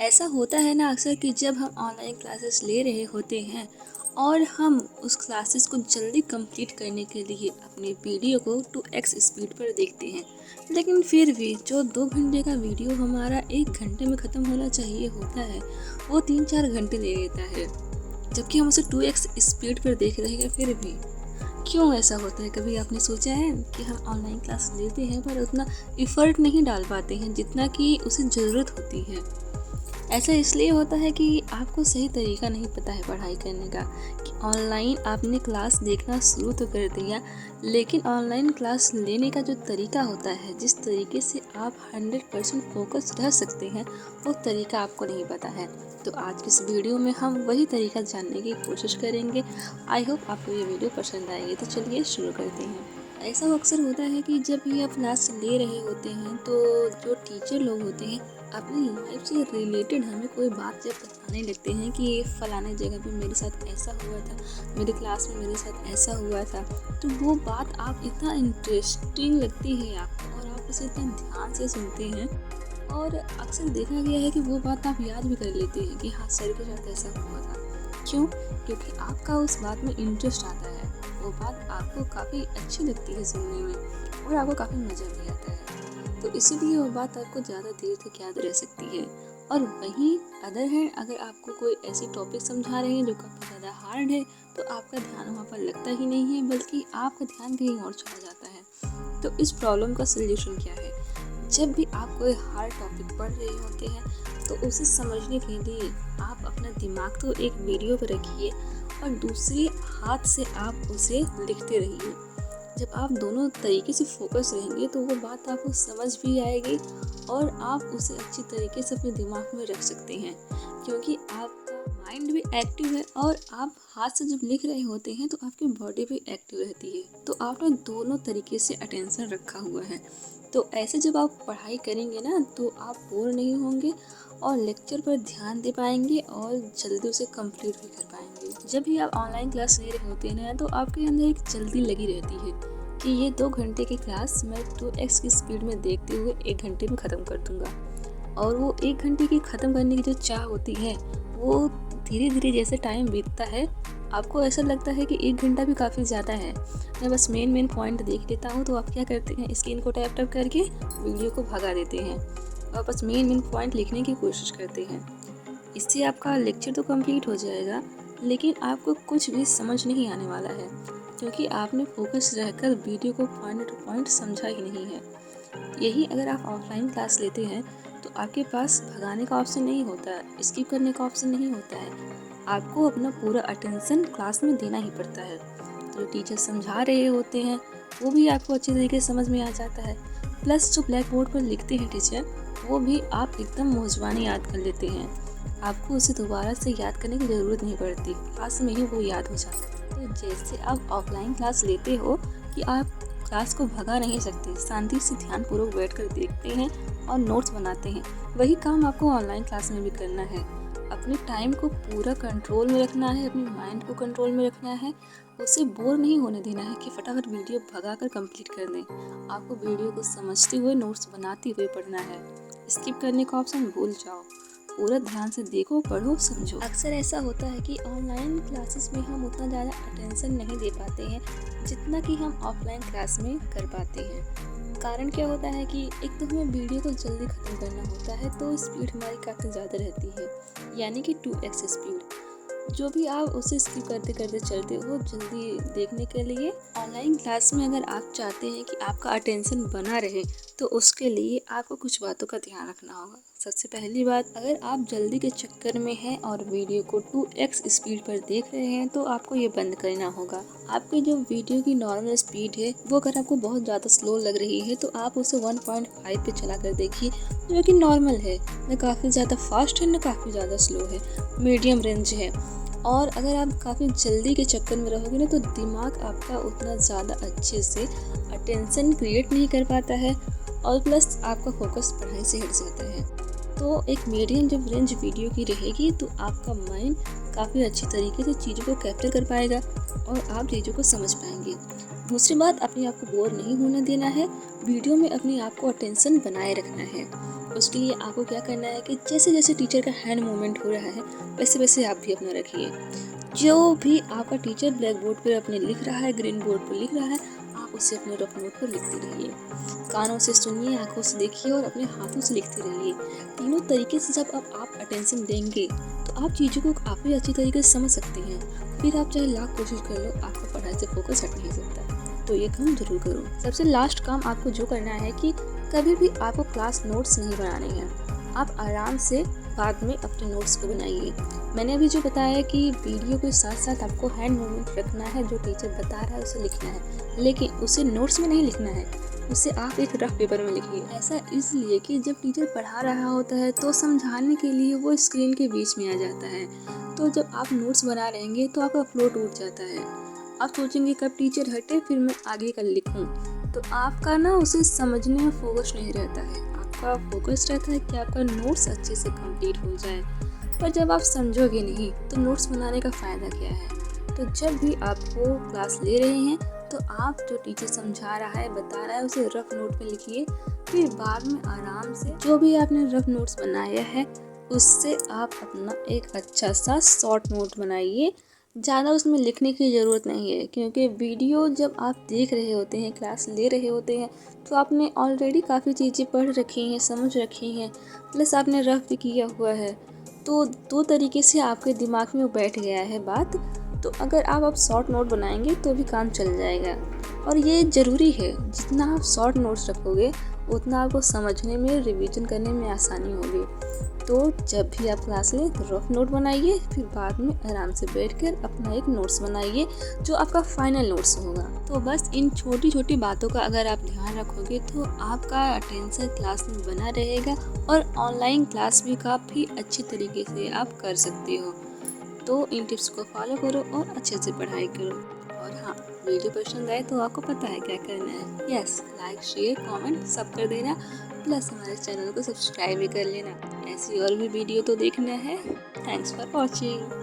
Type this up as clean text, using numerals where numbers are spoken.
ऐसा होता है ना अक्सर कि जब हम ऑनलाइन क्लासेस ले रहे होते हैं और हम उस क्लासेस को जल्दी कंप्लीट करने के लिए अपने वीडियो को 2x स्पीड पर देखते हैं, लेकिन फिर भी जो 2 घंटे का वीडियो हमारा 1 घंटे में ख़त्म होना चाहिए होता है वो 3-4 घंटे ले लेता है, जबकि हम उसे 2x स्पीड पर देख रहे हैं। फिर भी क्यों ऐसा होता है? कभी आपने सोचा है कि हम ऑनलाइन क्लास लेते हैं पर उतना इफ़र्ट नहीं डाल पाते हैं जितना कि उसे ज़रूरत होती है। ऐसा इसलिए होता है कि आपको सही तरीका नहीं पता है पढ़ाई करने का, कि ऑनलाइन आपने क्लास देखना शुरू तो कर दिया, लेकिन ऑनलाइन क्लास लेने का जो तरीका होता है, जिस तरीके से आप 100% फोकस रह सकते हैं, वो तरीका आपको नहीं पता है। तो आज की इस वीडियो में हम वही तरीका जानने की कोशिश करेंगे। आई होप आपको ये वीडियो पसंद आएगी। तो चलिए शुरू करते हैं। ऐसा अक्सर होता है कि जब भी आप क्लास ले रहे होते हैं तो जो टीचर लोग होते हैं अपनी लाइफ से रिलेटेड हमें कोई बात जब बताने लगते हैं कि ये फलाने जगह पे मेरे साथ ऐसा हुआ था, मेरी क्लास में मेरे साथ ऐसा हुआ था, तो वो बात आप इतना इंटरेस्टिंग लगती है आपको और आप उसे इतना ध्यान से सुनते हैं और अक्सर देखा गया है कि वो बात आप याद भी कर लेते हैं कि हाँ, सर के साथ ऐसा हुआ था। क्यों? क्योंकि आपका उस बात में इंटरेस्ट आता है, वो बात आपको काफ़ी अच्छी लगती है सुनने में और आपको काफ़ी मज़ा भी आता है, तो इसीलिए वो बात आपको ज़्यादा देर तक याद रह सकती है। और वहीं अदर हैंड अगर आपको कोई ऐसी टॉपिक समझा रहे हैं जो काफ़ी ज़्यादा हार्ड है, तो आपका ध्यान वहाँ पर लगता ही नहीं है, बल्कि आपका ध्यान कहीं और चला जाता है। तो इस प्रॉब्लम का सल्यूशन क्या है? जब भी आप कोई हार्ड टॉपिक पढ़ रहे होते हैं तो उसे समझने के लिए आप अपना दिमाग तो एक वीडियो पर रखिए और दूसरे हाथ से आप उसे लिखते रहिए। जब आप दोनों तरीके से फोकस रहेंगे तो वो बात आपको समझ भी आएगी और आप उसे अच्छी तरीके से अपने दिमाग में रख सकते हैं, क्योंकि आपका माइंड भी एक्टिव है और आप हाथ से जब लिख रहे होते हैं तो आपकी बॉडी भी एक्टिव रहती है। तो आपने दोनों तरीके से अटेंशन रखा हुआ है। तो ऐसे जब आप पढ़ाई करेंगे ना तो आप बोर नहीं होंगे और लेक्चर पर ध्यान दे पाएंगे और जल्दी उसे कंप्लीट भी कर पाएंगे। जब भी आप ऑनलाइन क्लास ले रहे होते हैं ना तो आपके अंदर एक जल्दी लगी रहती है कि ये 2 घंटे की क्लास मैं 2x की स्पीड में देखते हुए 1 घंटे में ख़त्म कर दूंगा। और वो 1 घंटे की ख़त्म करने की जो चाह होती है वो धीरे धीरे जैसे टाइम बीतता है आपको ऐसा लगता है कि 1 घंटा भी काफ़ी ज़्यादा है, मैं बस मेन पॉइंट देख लेता हूँ। तो आप क्या करते हैं, स्क्रीन को टैप टैप करके वीडियो को भगा देते हैं और बस मेन पॉइंट लिखने की कोशिश करते हैं। इससे आपका लेक्चर तो कंप्लीट हो जाएगा, लेकिन आपको कुछ भी समझ नहीं आने वाला है, क्योंकि आपने फोकस रहकर वीडियो को पॉइंट टू पॉइंट समझा ही नहीं है। यही अगर आप ऑफलाइन क्लास लेते हैं तो आपके पास भगाने का ऑप्शन नहीं होता है, स्किप करने का ऑप्शन नहीं होता है, आपको अपना पूरा अटेंशन क्लास में देना ही पड़ता है। तो टीचर समझा रहे होते हैं वो भी आपको अच्छी तरीके से समझ में आ जाता है, प्लस जो ब्लैक बोर्ड पर लिखते हैं टीचर वो भी आप एकदम मौजवानी याद कर लेते हैं। आपको उसे दोबारा से याद करने की ज़रूरत नहीं पड़ती, क्लास में ही वो याद हो जाता है। तो जैसे आप ऑफलाइन क्लास लेते हो कि आप क्लास को भगा नहीं सकते, शांति से ध्यानपूर्वक बैठकर देखते हैं और नोट्स बनाते हैं, वही काम आपको ऑनलाइन क्लास में भी करना है। अपने टाइम को पूरा कंट्रोल में रखना है, अपने माइंड को कंट्रोल में रखना है, उसे बोर नहीं होने देना है कि फटाफट वीडियो भगा कर कंप्लीट कर दें। आपको वीडियो को समझते हुए नोट्स बनाते हुए पढ़ना है, स्किप करने का ऑप्शन भूल जाओ, पूरा ध्यान से देखो, पढ़ो, समझो। अक्सर ऐसा होता है कि ऑनलाइन क्लासेस में हम उतना ज़्यादा अटेंशन नहीं दे पाते हैं जितना कि हम ऑफलाइन क्लास में कर पाते हैं। कारण क्या होता है कि एक तो हमें वीडियो को जल्दी ख़त्म करना होता है तो स्पीड हमारी काफ़ी ज़्यादा रहती है, यानी कि 2x स्पीड। जो भी आप उसे स्किप करते करते चलते हो जल्दी देखने के लिए। ऑनलाइन क्लास में अगर आप चाहते हैं कि आपका अटेंशन बना रहे तो उसके लिए आपको कुछ बातों का ध्यान रखना होगा। सबसे पहली बात, अगर आप जल्दी के चक्कर में हैं और वीडियो को 2x स्पीड पर देख रहे हैं तो आपको ये बंद करना होगा। आपकी जो वीडियो की नॉर्मल स्पीड है वो अगर आपको बहुत ज़्यादा स्लो लग रही है तो आप उसे 1.5 पे चला कर देखिए, जो कि नॉर्मल है, न काफ़ी ज़्यादा फास्ट है न काफ़ी ज़्यादा स्लो है, मीडियम रेंज है। और अगर आप काफ़ी जल्दी के चक्कर में रहोगे ना तो दिमाग आपका उतना ज़्यादा अच्छे से अटेंशन क्रिएट नहीं कर पाता है और प्लस आपका फोकस पढ़ाई से हट जाता है। तो एक मीडियम जब रेंज वीडियो की रहेगी तो आपका माइंड काफ़ी अच्छी तरीके से चीज़ों को कैप्चर कर पाएगा और आप चीज़ों को समझ पाएंगे। दूसरी बात, अपने आप को बोर नहीं होने देना है, वीडियो में अपने आप को अटेंशन बनाए रखना है। उसके लिए आपको क्या करना है कि जैसे जैसे टीचर का हैंड मूवमेंट हो रहा है वैसे वैसे आप भी अपना रखिए। जो भी आपका टीचर ब्लैक बोर्ड पर अपने लिख रहा है, ग्रीन बोर्ड पर लिख रहा है, आप उसे अपने रफ नोट पर लिखते रहिए। कानों से सुनिए, आंखों से देखिए और अपने हाथों से लिखते रहिए। तीनों तरीके से जब आप अटेंशन देंगे तो आप चीज़ों को काफ़ी अच्छी तरीके से समझ सकते हैं। फिर आप चाहे लाख कोशिश कर लो, आपका पढ़ाई से फोकस हट नहीं सकता। तो ये काम जरूर करो। सबसे लास्ट काम आपको जो करना है कि कभी भी आपको क्लास नोट्स नहीं बनाने हैं। आप आराम से बाद में अपने नोट्स को बनाइए। मैंने अभी जो बताया कि वीडियो के साथ साथ आपको हैंड मूवमेंट रखना है, जो टीचर बता रहा है उसे लिखना है, लेकिन उसे नोट्स में नहीं लिखना है, उसे आप एक रफ पेपर में लिखिए। ऐसा इसलिए कि जब टीचर पढ़ा रहा होता है तो समझाने के लिए वो स्क्रीन के बीच में आ जाता है, तो जब आप नोट्स बना रहेंगे तो आपका फ्लो टूट जाता है। आप सोचेंगे कब टीचर हटे फिर मैं आगे का लिखूं, तो आपका ना उसे समझने में फोकस नहीं रहता है। आपका फोकस रहता है कि आपका नोट्स अच्छे से कंप्लीट हो जाए। पर जब आप समझोगे नहीं तो नोट्स बनाने का फ़ायदा क्या है। तो जब भी आपको क्लास ले रहे हैं तो आप जो टीचर समझा रहा है, बता रहा है, उसे रफ नोट पे लिखिए। फिर बाद में आराम से जो भी आपने रफ नोट्स बनाया है उससे आप अपना एक अच्छा सा शॉर्ट नोट बनाइए। ज़्यादा उसमें लिखने की ज़रूरत नहीं है, क्योंकि वीडियो जब आप देख रहे होते हैं, क्लास ले रहे होते हैं, तो आपने ऑलरेडी काफ़ी चीज़ें पढ़ रखी हैं, समझ रखी हैं, प्लस आपने रफ भी किया हुआ है। तो दो तरीके से आपके दिमाग में वो बैठ गया है बात। तो अगर आप अब शॉर्ट नोट बनाएंगे तो भी काम चल जाएगा। और ये ज़रूरी है, जितना आप शॉर्ट नोट्स रखोगे उतना आपको समझने में, रिवीजन करने में आसानी होगी। तो जब भी आप क्लास लें तो रफ नोट बनाइए, फिर बाद में आराम से बैठकर अपना एक नोट्स बनाइए जो आपका फाइनल नोट्स होगा। तो बस इन छोटी छोटी बातों का अगर आप ध्यान रखोगे तो आपका अटेंशन क्लास में बना रहेगा और ऑनलाइन क्लास भी काफ़ी अच्छी तरीके से आप कर सकते हो। तो इन टिप्स को फॉलो करो और अच्छे से पढ़ाई करो। और हाँ, वीडियो पसंद आए तो आपको पता है क्या करना है। यस, लाइक, शेयर, कमेंट सब कर देना, प्लस हमारे चैनल को सब्सक्राइब भी कर लेना। ऐसी और भी वीडियो तो देखना है। Thanks for watching.